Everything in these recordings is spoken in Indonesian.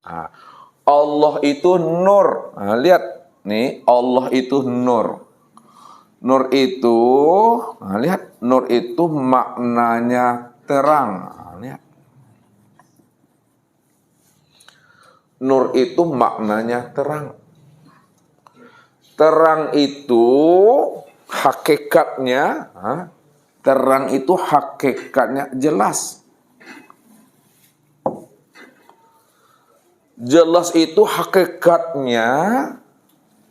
Nah, Allah itu nur. Nah, lihat nih, Allah itu nur. Nur itu, nah, lihat, nur itu maknanya terang. Nah, lihat. Nur itu maknanya terang. Terang itu hakikatnya, terang itu hakikatnya jelas. Jelas itu hakikatnya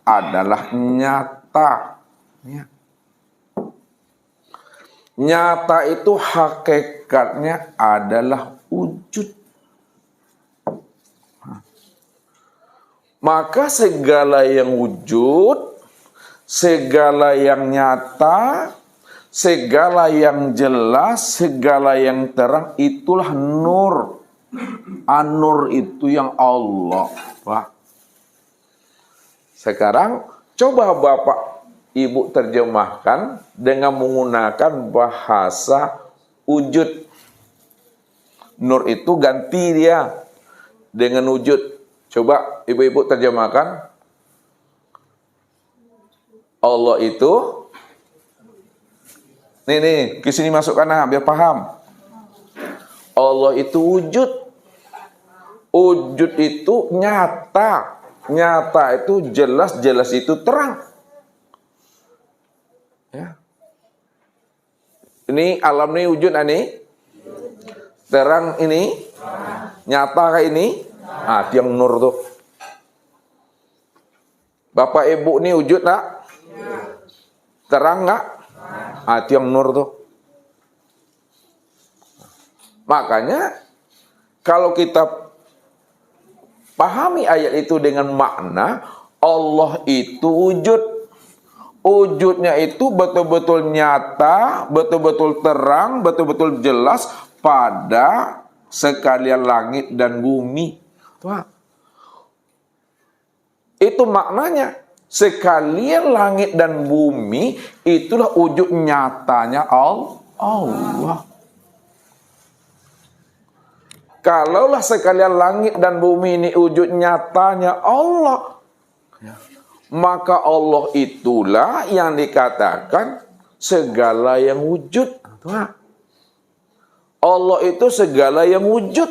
adalah nyata. Nyata itu hakikatnya adalah wujud. Maka segala yang wujud, segala yang nyata, segala yang jelas, segala yang terang, itulah nur. An-nur itu yang Allah. Wah. Sekarang coba Bapak Ibu terjemahkan dengan menggunakan bahasa wujud. Nur itu ganti dia dengan wujud. Coba ibu-ibu terjemahkan. Allah itu, nih, ke sini masukkan biar paham. Allah itu wujud. Wujud itu nyata. Nyata itu jelas, jelas itu terang. Ya. Ini alam ini wujud ini. Terang ini. Nyata kayak ini. Tiang nur tuh. Bapak Ibu ini wujud nak? Terang nggak? Tiang nur tuh. Makanya kalau kita pahami ayat itu dengan makna Allah itu wujud. Wujudnya itu betul-betul nyata, betul-betul terang, betul-betul jelas pada sekalian langit dan bumi. Wah. Itu maknanya. Sekalian langit dan bumi itulah wujud nyatanya Allah. Kalaulah sekalian langit dan bumi ini wujud nyatanya Allah, maka Allah itulah yang dikatakan segala yang wujud. Allah itu segala yang wujud.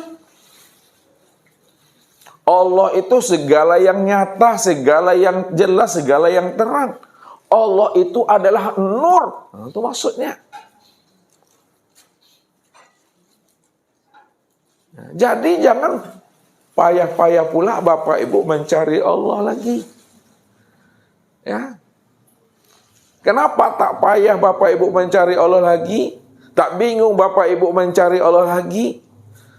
Allah itu segala yang nyata, segala yang jelas, segala yang terang. Allah itu adalah nur. Itu maksudnya. Jadi jangan payah-payah pula Bapak Ibu mencari Allah lagi. Ya. Kenapa tak payah Bapak Ibu mencari Allah lagi? Tak bingung Bapak Ibu mencari Allah lagi?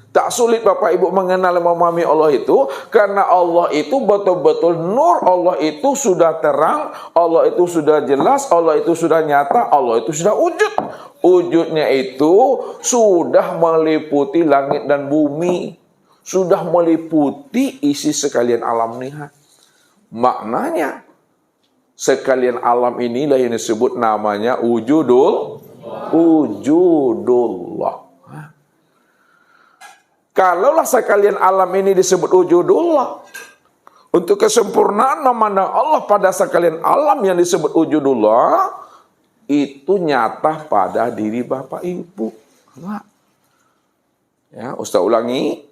Tak sulit Bapak Ibu mengenal dan memahami Allah itu, karena Allah itu betul-betul nur, Allah itu sudah terang, Allah itu sudah jelas, Allah itu sudah nyata, Allah itu sudah wujud. Wujudnya itu sudah meliputi langit dan bumi, sudah meliputi isi sekalian alam nih. Maknanya sekalian alam inilah yang disebut namanya wujudullah. Kalaulah sekalian alam ini disebut wujudullah, untuk kesempurnaan memandang Allah pada sekalian alam yang disebut wujudullah, itu nyata pada diri Bapak Ibu. Ya, Ustaz ulangi.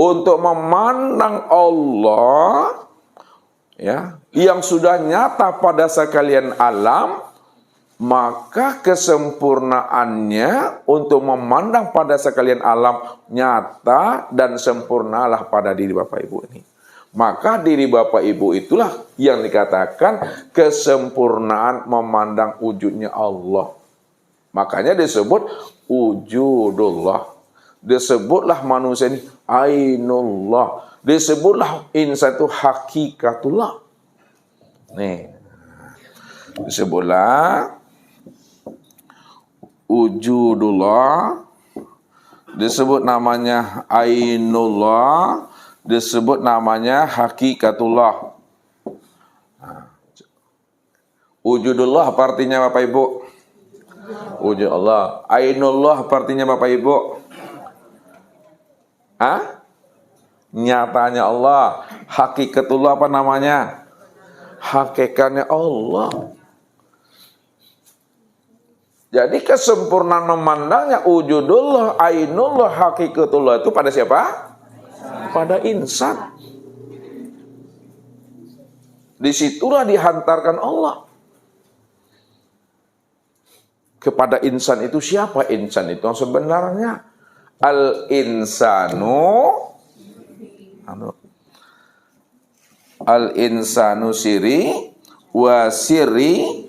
Untuk memandang Allah, ya, yang sudah nyata pada sekalian alam, maka kesempurnaannya untuk memandang pada sekalian alam nyata dan sempurnalah pada diri Bapak Ibu ini. Maka diri Bapak Ibu itulah yang dikatakan kesempurnaan memandang wujudnya Allah. Makanya disebut wujudullah. Disebutlah manusia ini ainullah. Disebutlah insan itu hakikatullah. Nih. Disebutlah wujudullah, disebut namanya ainullah, disebut namanya hakikatullah. Wujudullah apa artinya Bapak Ibu? Wujud Allah. Ainullah apa artinya Bapak Ibu? nyatanya Allah. Hakikatullah apa namanya? Hakikatnya Allah. Jadi kesempurnaan memandangnya wujudullah, ainullah, hakikatullah itu pada siapa? Pada insan. Disitulah dihantarkan Allah. Kepada insan itu siapa? Insan itu yang sebenarnya. Al-insanu siri wa siri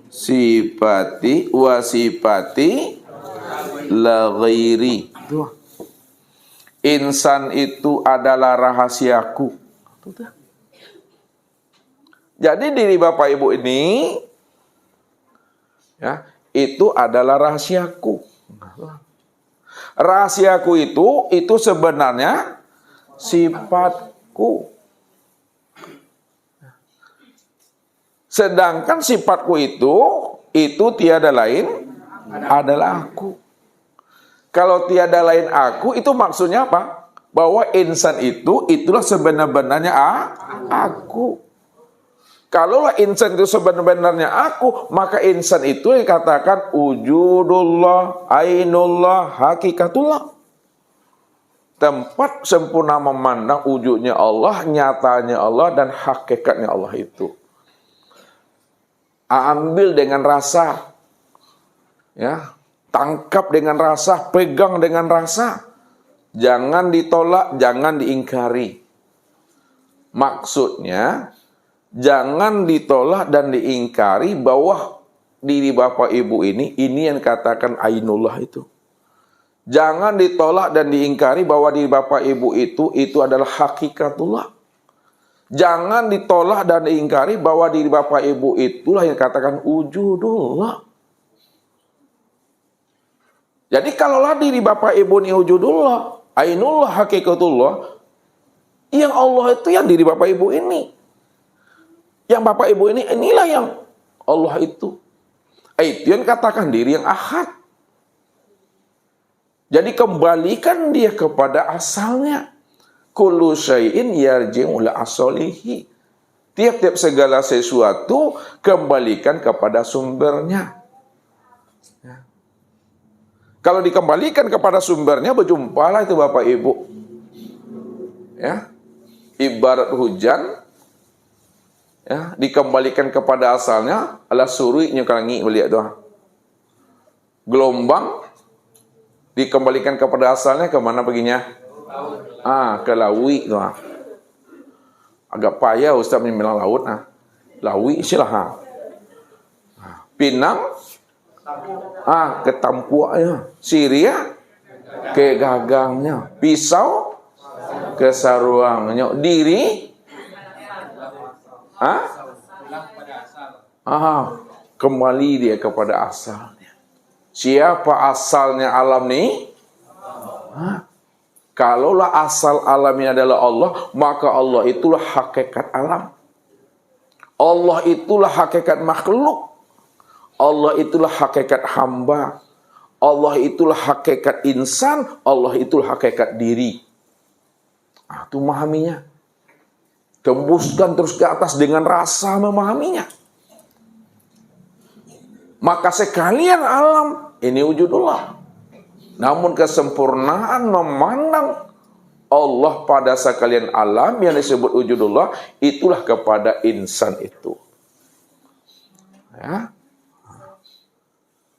sifati wa sifati la ghairi. Insan itu adalah rahasiaku. Jadi diri Bapak Ibu ini ya, itu adalah rahasiaku. Rahasiaku itu sebenarnya sifatku. Sedangkan sifatku itu tiada lain adalah aku. Kalau tiada lain aku, itu maksudnya apa? Bahwa insan itulah sebenar-benarnya aku. Kalaulah insan itu sebenar-benarnya aku, maka insan itu dikatakan wujudullah, ainullah, hakikatullah. Tempat sempurna memandang wujudnya Allah, nyatanya Allah, dan hakikatnya Allah itu. Ambil dengan rasa, ya, tangkap dengan rasa, pegang dengan rasa, jangan ditolak, jangan diingkari. Maksudnya, jangan ditolak dan diingkari bahwa diri Bapak Ibu ini yang katakan ainullah itu. Jangan ditolak dan diingkari bahwa diri Bapak Ibu itu adalah hakikatullah. Jangan ditolak dan diingkari bahwa diri Bapak Ibu itulah yang katakan wujudullah. Jadi kalaulah diri Bapak Ibu ini wujudullah, ainullah, hakikatullah, yang Allah itu yang diri Bapak Ibu ini. Yang Bapak Ibu ini, inilah yang Allah itu. Itu yang katakan diri yang ahad. Jadi kembalikan dia kepada asalnya. Kullu syai'in yarji'u ila asalihi. Tiap-tiap segala sesuatu kembalikan kepada sumbernya. Ya. Kalau dikembalikan kepada sumbernya, berjumpalah itu Bapak Ibu. Ya. Ibarat hujan, ya, dikembalikan kepada asalnya, ala suri nyukangi melihat doa. Gelombang dikembalikan kepada asalnya, kemana perginya? Ke lawi doa. Agak payah Ustaz menyembelih laut. Lawi silahkan. Pinang ke tampuaknya. Siria ke gagangnya. Pisau ke saruangnya. Diri kembali dia kepada asalnya. Siapa asalnya alam ini? Kalaulah asal alamnya adalah Allah, maka Allah itulah hakikat alam. Allah itulah hakikat makhluk. Allah itulah hakikat hamba. Allah itulah hakikat insan. Allah itulah hakikat diri. Itu memahaminya. Tembuskan terus ke atas dengan rasa memahaminya. Maka sekalian alam ini wujudullah. Namun kesempurnaan memandang Allah pada sekalian alam yang disebut wujudullah, itulah kepada insan itu. Ya.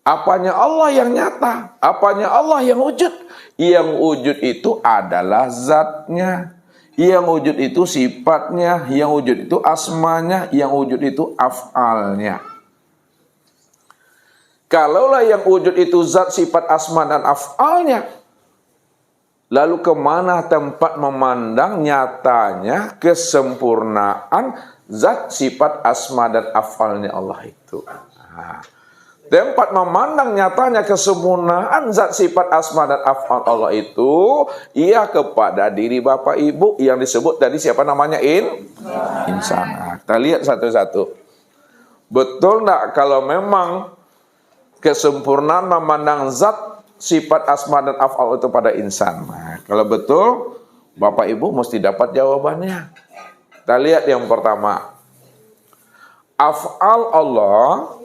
Apanya Allah yang nyata? Apanya Allah yang wujud? Yang wujud itu adalah zatnya. Yang wujud itu sifatnya. Yang wujud itu asmanya. Yang wujud itu af'alnya. Kalaulah yang wujud itu zat, sifat, asma, dan af'alnya, lalu kemana tempat memandang nyatanya kesempurnaan zat, sifat, asma, dan af'alnya Allah itu? Tempat memandang nyatanya kesempurnaan zat, sifat, asma, dan af'al Allah itu, ia kepada diri Bapak Ibu yang disebut tadi siapa namanya? Insan. Kita lihat satu-satu. Betul enggak kalau memang kesempurnaan memandang zat, sifat, asma, dan af'al itu pada insan? Kalau betul, Bapak Ibu mesti dapat jawabannya. Kita lihat yang pertama. Af'al Allah,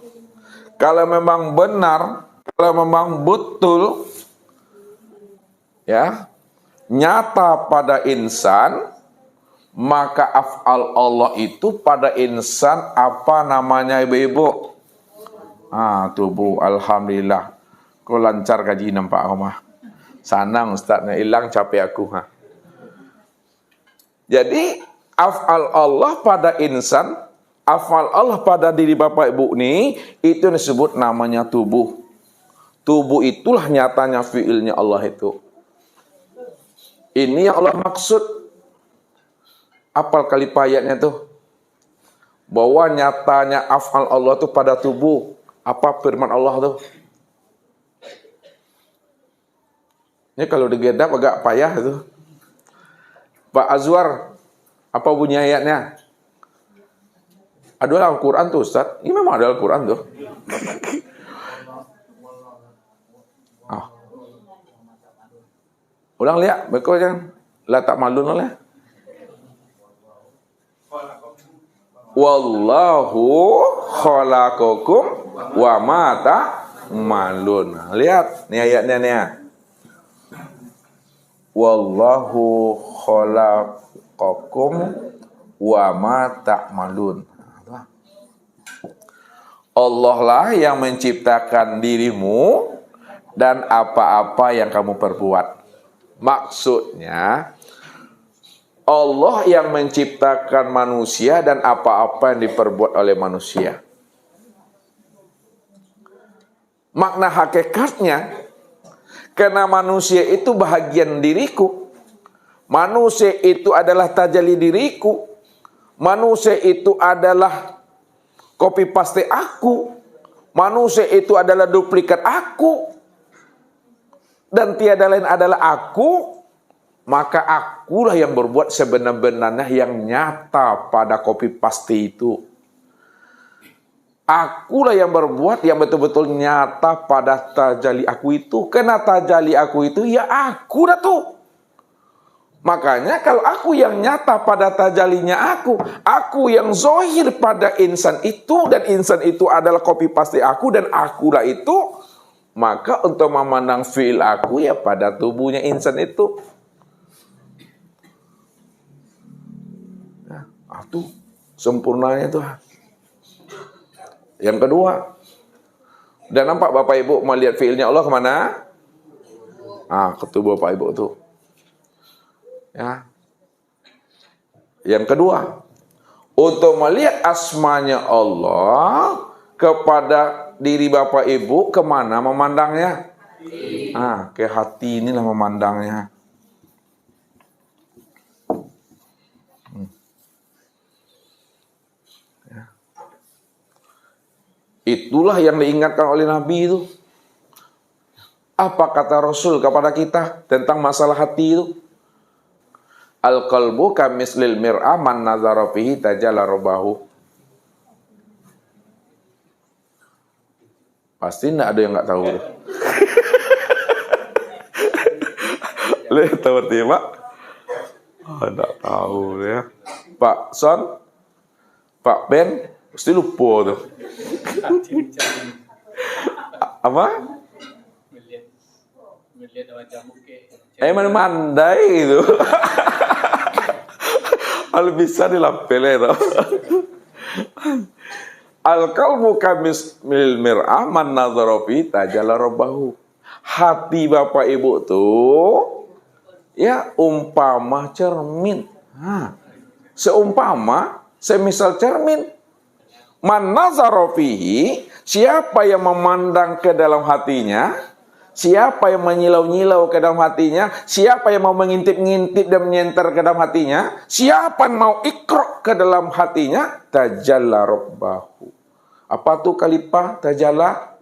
kalau memang benar, kalau memang betul, ya, nyata pada insan, maka af'al Allah itu pada insan apa namanya ibu-ibu? Tubuh, alhamdulillah. Kau lancar gaji nampak aku mah. Sanang ustaznya hilang capek aku. Jadi af'al Allah pada insan, af'al Allah pada diri Bapak Ibu nih, itu disebut namanya tubuh. Tubuh itulah nyatanya fiilnya Allah itu. Ini yang Allah maksud. Apal kali ayatnya tuh. Bahwa nyatanya af'al Allah itu pada tubuh. Apa firman Allah tuh? Ini kalau digedap agak payah itu. Pak Azwar, apa bunyi ayatnya? Ada Al-Quran tuh Ustaz. Ini memang ada Al-Quran tuh. Ulang lihat, betul kan? La tak malun oleh. Wallahu khalaqakum wa ma ta'malun. Lihat, nih ayatnya nih. Wallahu khalaqakum wa ma ta'malun. Allah lah yang menciptakan dirimu dan apa-apa yang kamu perbuat. Maksudnya Allah yang menciptakan manusia dan apa-apa yang diperbuat oleh manusia. Makna hakikatnya, karena manusia itu bahagian diriku. Manusia itu adalah tajalli diriku. Manusia itu adalah copy paste aku. Manusia itu adalah duplikat aku. Dan tiada lain adalah aku. Maka akulah yang berbuat sebenar-benarnya yang nyata pada copy paste itu. Akulah yang berbuat yang betul-betul nyata pada tajalli aku itu. Karena tajalli aku itu ya aku dah tuh. Makanya kalau aku yang nyata pada tajallinya aku yang zohir pada insan itu, dan insan itu adalah copy paste aku, dan akulah itu, maka untuk memandang fi'il aku ya pada tubuhnya insan itu. Nah, tuh sempurnanya tuh. Yang kedua, dan nampak Bapak Ibu melihat fiilnya Allah kemana? Ke tubuh Bapak Ibu tuh. Ya. Yang kedua, untuk melihat asmanya Allah kepada diri Bapak Ibu kemana memandangnya? Ke hati inilah memandangnya. Itulah yang diingatkan oleh Nabi itu. Apa kata Rasul kepada kita tentang masalah hati itu? Al-qalbu kamislil mir'a man nazara fihi tajalla rabahu. Pasti enggak ada yang enggak tahu. Lihat tahu artinya, Pak? Enggak tahu ya. Pak Son, Pak Ben, pasti lupa tuh. Apa? Mandai itu. Al bisa dilapel itu. Al-qalbu kamismil mir'ah man nazara fi tajalla rabbahu. Hati Bapak Ibu tuh ya umpama cermin. Seumpama semisal cermin. Man nazara fihi, siapa yang memandang ke dalam hatinya, siapa yang menyilau-nyilau ke dalam hatinya, siapa yang mau mengintip-ngintip dan menyenter ke dalam hatinya, siapa yang mau ikro ke dalam hatinya, tajalla rabbahu. Apa tuh kalipah tajalla?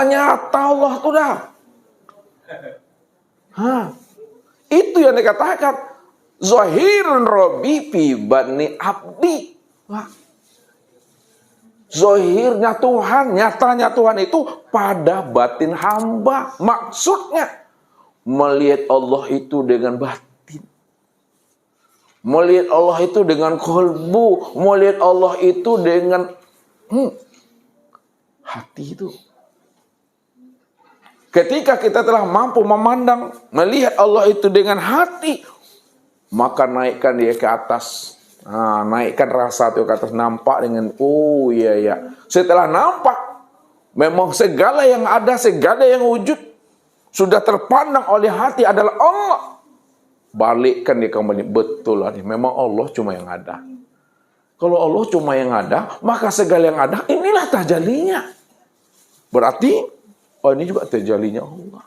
Nyata Allah tuh dah. Itu yang dikatakan zahirun rabbi fi batni abdi. Zahirnya Tuhan, nyatanya Tuhan itu pada batin hamba. Maksudnya melihat Allah itu dengan batin. Melihat Allah itu dengan kolbu, melihat Allah itu dengan hati itu. Ketika kita telah mampu memandang, melihat Allah itu dengan hati, maka naikkan dia ke atas. Naikkan rasa itu ke atas, nampak dengan, oh iya ya. Setelah nampak, memang segala yang ada, segala yang wujud, sudah terpandang oleh hati adalah Allah. Balikkan dia kembali, betul lah, memang Allah cuma yang ada. Kalau Allah cuma yang ada, maka segala yang ada, inilah tajalinya. Berarti, oh ini juga tajalinya Allah.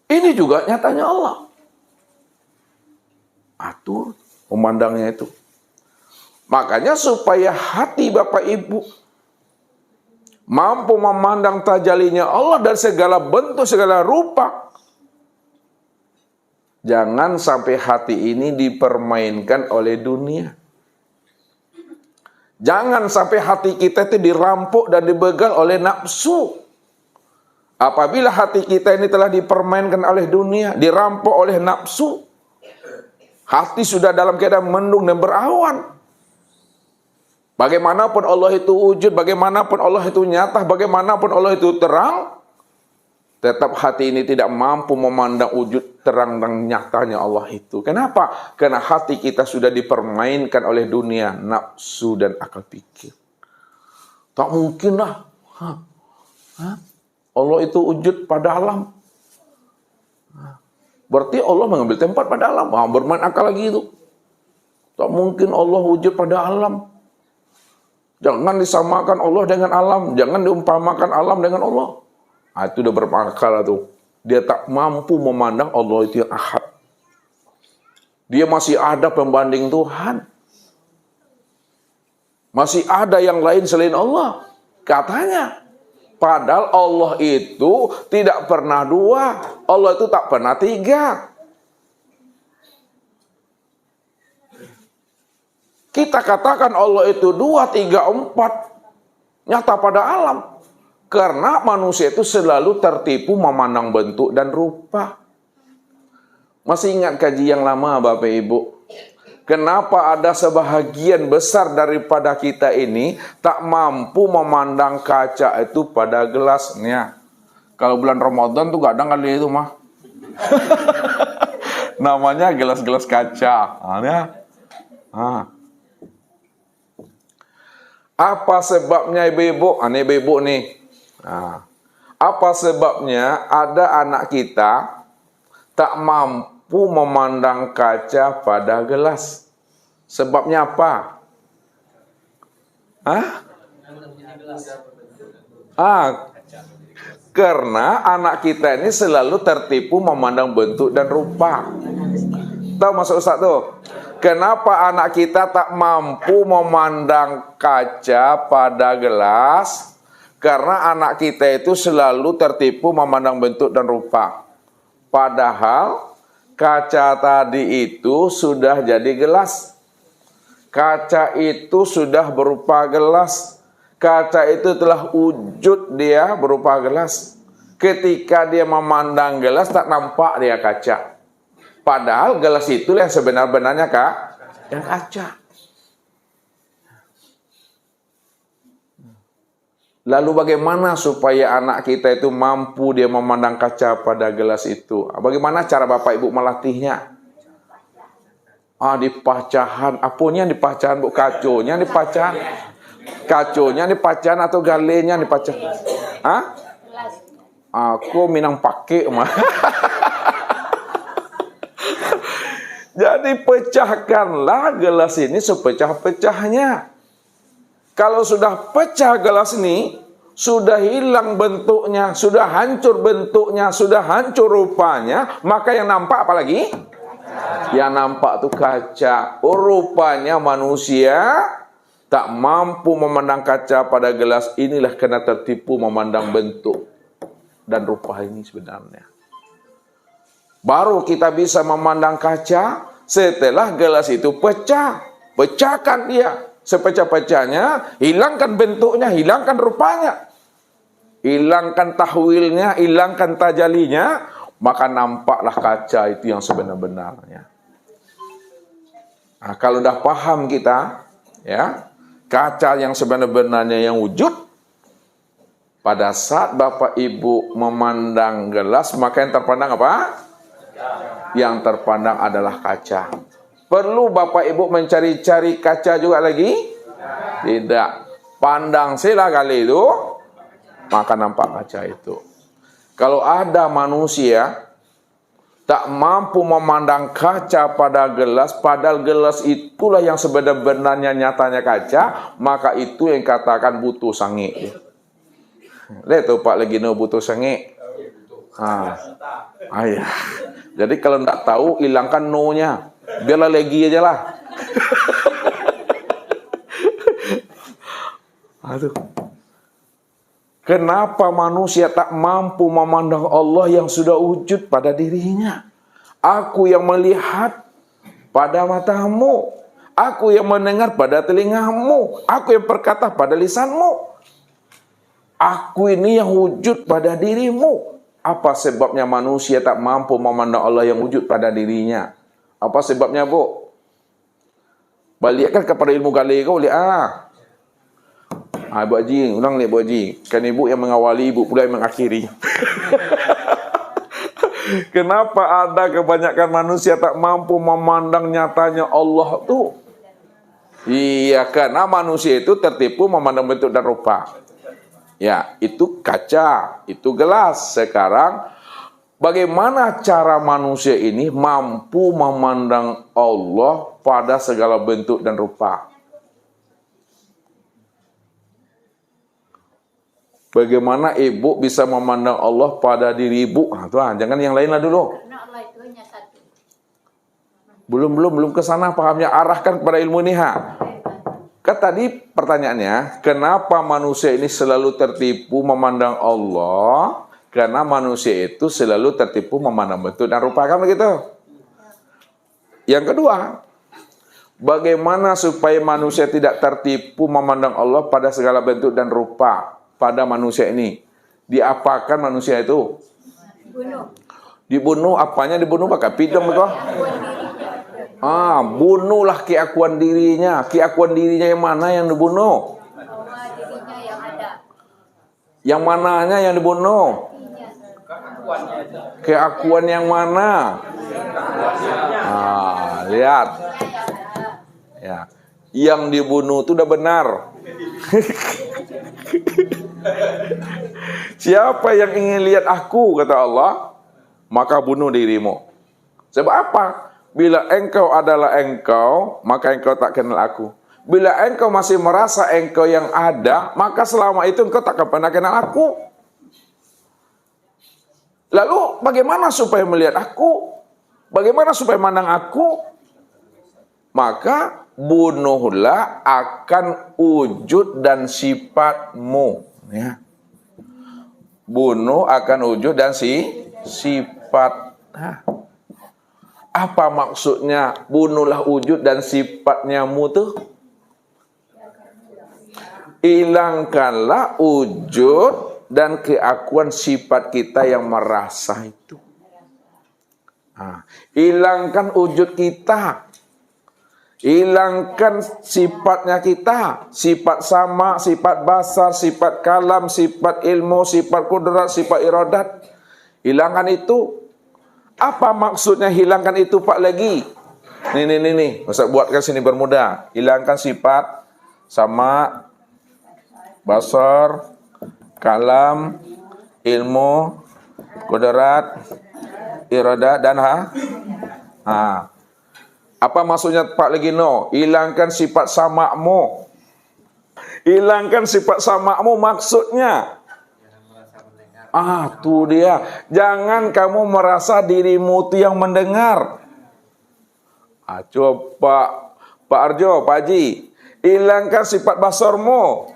Ini juga nyatanya Allah. Atur memandangnya itu. Makanya supaya hati Bapak Ibu mampu memandang tajalinya Allah dari segala bentuk, segala rupa. Jangan sampai hati ini dipermainkan oleh dunia. Jangan sampai hati kita itu dirampok dan dibegal oleh nafsu. Apabila hati kita ini telah dipermainkan oleh dunia, dirampok oleh nafsu, hati sudah dalam keadaan mendung dan berawan. Bagaimanapun Allah itu wujud, bagaimanapun Allah itu nyata, bagaimanapun Allah itu terang, tetap hati ini tidak mampu memandang wujud terang dan nyatanya Allah itu. Kenapa? Karena hati kita sudah dipermainkan oleh dunia, nafsu dan akal pikir. Tak mungkin lah. Allah itu wujud pada alam. Berarti Allah mengambil tempat pada alam. Bermain akal lagi itu. Tak mungkin Allah wujud pada alam. Jangan disamakan Allah dengan alam. Jangan diumpamakan alam dengan Allah. Itu udah berakal tuh. Dia tak mampu memandang Allah itu yang ahad. Dia masih ada pembanding Tuhan. Masih ada yang lain selain Allah. Katanya. Padahal Allah itu tidak pernah dua. Allah itu tak pernah tiga. Kita katakan Allah itu 2, 3, 4. Nyata pada alam. Karena manusia itu selalu tertipu memandang bentuk dan rupa. Masih ingat kaji yang lama Bapak Ibu? Kenapa ada sebahagian besar daripada kita ini tak mampu memandang kaca itu pada gelasnya? Kalau bulan Ramadan tuh kadang kali itu mah. Namanya gelas-gelas kaca. Apa sebabnya ibu-ibu? Ini ibu-ibu nih. Apa sebabnya ada anak kita tak mampu memandang kaca pada gelas? Sebabnya apa? Karena anak kita ini selalu tertipu memandang bentuk dan rupa. Tahu maksud Ustaz tuh? Kenapa anak kita tak mampu memandang kaca pada gelas? Karena anak kita itu selalu tertipu memandang bentuk dan rupa. Padahal kaca tadi itu sudah jadi gelas. Kaca itu sudah berupa gelas. Kaca itu telah wujud dia berupa gelas. Ketika dia memandang gelas tak nampak dia kaca. Padahal gelas itu yang sebenar-benarnya yang kaca. Lalu bagaimana supaya anak kita itu mampu dia memandang kaca pada gelas itu? Bagaimana cara Bapak Ibu melatihnya? Di pacahan. Apanya di pacahan, Bu? Kaconya di pacahan. Kaconya di pacahan atau galenya di pacahan? Aku minang pakai mah. Jadi pecahkanlah gelas ini sepecah-pecahnya. Kalau sudah pecah gelas ini, sudah hilang bentuknya, sudah hancur bentuknya, sudah hancur rupanya, maka yang nampak apa lagi? Yang nampak tuh kaca. Rupanya manusia tak mampu memandang kaca pada gelas. Inilah karena tertipu memandang bentuk dan rupa ini sebenarnya. Baru kita bisa memandang kaca setelah gelas itu pecah. Pecahkan dia sepecah-pecahnya, hilangkan bentuknya, hilangkan rupanya, hilangkan tahwilnya, hilangkan tajalinya, maka nampaklah kaca itu yang sebenar-benarnya. Nah, kalau udah paham kita, ya, kaca yang sebenarnya yang wujud, pada saat Bapak Ibu memandang gelas, maka yang terpandang apa? Yang terpandang adalah kaca. Perlu Bapak Ibu mencari-cari kaca juga lagi? Tidak. Pandang sila kali itu, maka nampak kaca itu. Kalau ada manusia tak mampu memandang kaca pada gelas, padahal gelas itulah yang sebenarnya nyatanya kaca, maka itu yang katakan butuh sange. Lihat tuh Pak Legino butuh sange. Ya. Jadi kalau tak tahu, hilangkan no-nya. Biarlah legi aja lah. Aduh. Kenapa manusia tak mampu memandang Allah yang sudah wujud pada dirinya? Aku yang melihat pada matamu, aku yang mendengar pada telingamu, aku yang berkata pada lisanmu. Aku ini yang wujud pada dirimu. Apa sebabnya manusia tak mampu memandang Allah yang wujud pada dirinya? Apa sebabnya, Bu? Balikkan kepada ilmu gali kau, lihat. Bu Haji, ulang lihat Bu Haji. Kan ibu yang mengawali, ibu pula yang mengakhiri. Kenapa ada kebanyakan manusia tak mampu memandang nyatanya Allah tuh? Iya, karena manusia itu tertipu memandang bentuk dan rupa. Ya, itu kaca, itu gelas. Sekarang, bagaimana cara manusia ini mampu memandang Allah pada segala bentuk dan rupa? Bagaimana ibu bisa memandang Allah pada diri ibu? Tuhan, jangan yang lainlah dulu. Belum ke sana pahamnya, arahkan kepada ilmu niha. Kan tadi pertanyaannya, kenapa manusia ini selalu tertipu memandang Allah? Karena manusia itu selalu tertipu memandang bentuk dan rupa, kan begitu? Yang kedua, bagaimana supaya manusia tidak tertipu memandang Allah pada segala bentuk dan rupa? Pada manusia ini, diapakan manusia itu? Dibunuh. Apanya dibunuh? Pakai pidong betul? Bunuhlah keakuan dirinya. Keakuan dirinya yang mana yang dibunuh? Yang mananya yang dibunuh? Keakuan yang mana? Lihat. Ya. Yang dibunuh itu udah benar. Siapa yang ingin lihat aku, kata Allah, maka bunuh dirimu. Sebab apa? Bila engkau adalah engkau, maka engkau tak kenal aku. Bila engkau masih merasa engkau yang ada, maka selama itu engkau tak akan pernah kenal aku. Lalu bagaimana supaya melihat aku? Bagaimana supaya mandang aku? Maka bunuhlah akan wujud dan sifatmu. Ya. Bunuh akan wujud dan sifat. Apa maksudnya bunuhlah wujud dan sifatnya mu tuh? Hilangkanlah wujud dan keakuan sifat kita yang merasa itu. Hilangkan wujud kita. Hilangkan sifatnya kita, sifat sama, sifat basar, sifat kalam, sifat ilmu, sifat kudrat, sifat iradat. Hilangkan itu. Apa maksudnya hilangkan itu Pak lagi? Nih. Ustaz buatkan sini bermudah. Hilangkan sifat sama, basar, kalam, ilmu, kudrat, iradat dan Apa maksudnya Pak Legino? Hilangkan sifat samakmu. Hilangkan sifat samakmu maksudnya. Tuh dia. Jangan kamu merasa dirimu itu yang mendengar. Coba Pak Arjo, Pak Haji. Hilangkan sifat basarmu.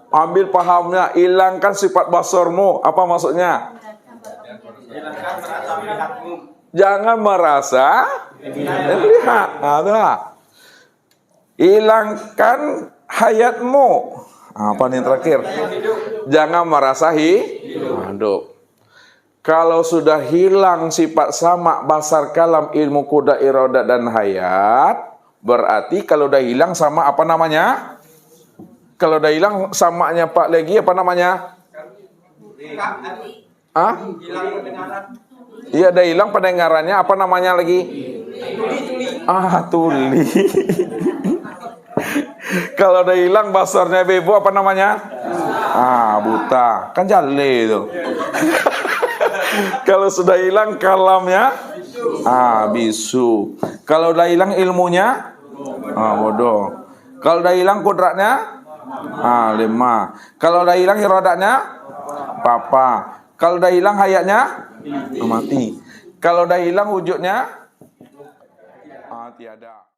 Ambil pahamnya, hilangkan sifat basarmu. Apa maksudnya? Jangan merasa lihat. Hilangkan hayatmu. Apa nih terakhir? Jangan merasa Hidup. Kalau sudah hilang sifat sama, basar, kalam, ilmu, kuda, iradat, dan hayat, berarti kalau udah hilang sama apa namanya? Kalau udah hilang samanya Pak lagi apa namanya? Iya, udah hilang pendengarannya, apa namanya lagi? Tuli. Kalau udah hilang basarnya bebo, apa namanya? Buta. Kan jale itu. Kalau sudah hilang kalamnya, bisu. Kalau udah hilang ilmunya, bodoh. Kalau udah hilang kudratnya, lemah. Kalau udah hilang iradatnya, papa. Kalau udah hilang hayatnya, mati. Kalau udah hilang wujudnya, tiada.